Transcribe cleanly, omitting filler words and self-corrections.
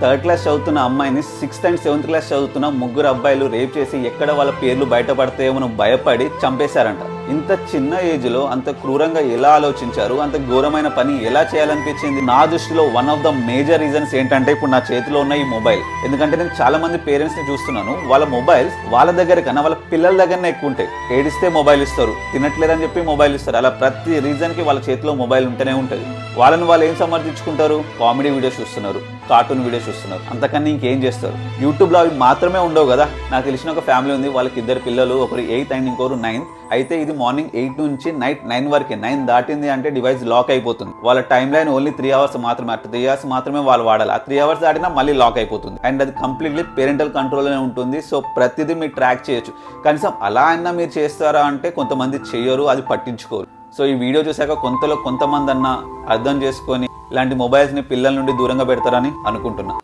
Third class చదువుతున్న అమ్మాయిని 6th and 7th class చదువుతున్న ముగ్గురు అబ్బాయిలు రేప్ చేసి ఎక్కడ వాళ్ళ పేర్లు బయటపడతాయేమో భయపడి చంపేశారంట. ఇంత చిన్న ఏజ్ లో అంత క్రూరంగా ఎలా ఆలోచించారు, అంత ఘోరమైన పని ఎలా చేయాలనిపించింది? నా దృష్టిలో one of the major reasons ఏంటంటే ఇప్పుడు నా చేతిలో ఉన్న ఈ మొబైల్. ఎందుకంటే నేను చాలా మంది పేరెంట్స్ ని చూస్తున్నాను, వాళ్ళ మొబైల్స్ వాళ్ళ దగ్గర కన్నా వాళ్ళ పిల్లల దగ్గరనే ఎక్కువ ఉంటాయి. ఏడిస్తే మొబైల్ ఇస్తారు, తినట్లేదని చెప్పి మొబైల్ ఇస్తారు. అలా ప్రతి రీజన్ కి వాళ్ళ చేతిలో మొబైల్ ఉంటూనే ఉంటుంది. వాళ్ళని వాళ్ళు ఏం సమర్థించుకుంటారు? కామెడీ వీడియోస్ చూస్తున్నారు, కార్టూన్ వీడియోస్ చూస్తున్నారు, అంతకన్నా ఇంకేం చేస్తారు? యూట్యూబ్లో అవి మాత్రమే ఉండవు కదా. నాకు తెలిసిన ఒక ఫ్యామిలీ ఉంది, వాళ్ళకి 2 పిల్లలు, ఒకరు 8th అండ్ ఇంకొకరు 9th. అయితే ఇది మార్నింగ్ 8 నుంచి నైట్ 9 వరకే. 9 దాటింది అంటే డివైస్ లాక్ అయిపోతుంది. వాళ్ళ టైం లైన్ ఓన్లీ 3 hours మాత్రమే. 3 hours మాత్రమే వాళ్ళు వాడాలి. ఆ 3 hours దాటినా మళ్ళీ లాక్ అయిపోతుంది. అండ్ అది కంప్లీట్లీ పేరెంటల్ కంట్రోల్లోనే ఉంటుంది. సో ప్రతిదీ మీరు ట్రాక్ చేయొచ్చు. కనీసం అలా అయినా మీరు చేస్తారా అంటే కొంతమంది చెయ్యరు, అది పట్టించుకోరు. సో ఈ వీడియో చూసాక కొంతమంది అన్న అర్థం చేసుకొని ఇలాంటి మొబైల్స్ని పిల్లల నుండి దూరంగా పెడతారని అనుకుంటున్నా.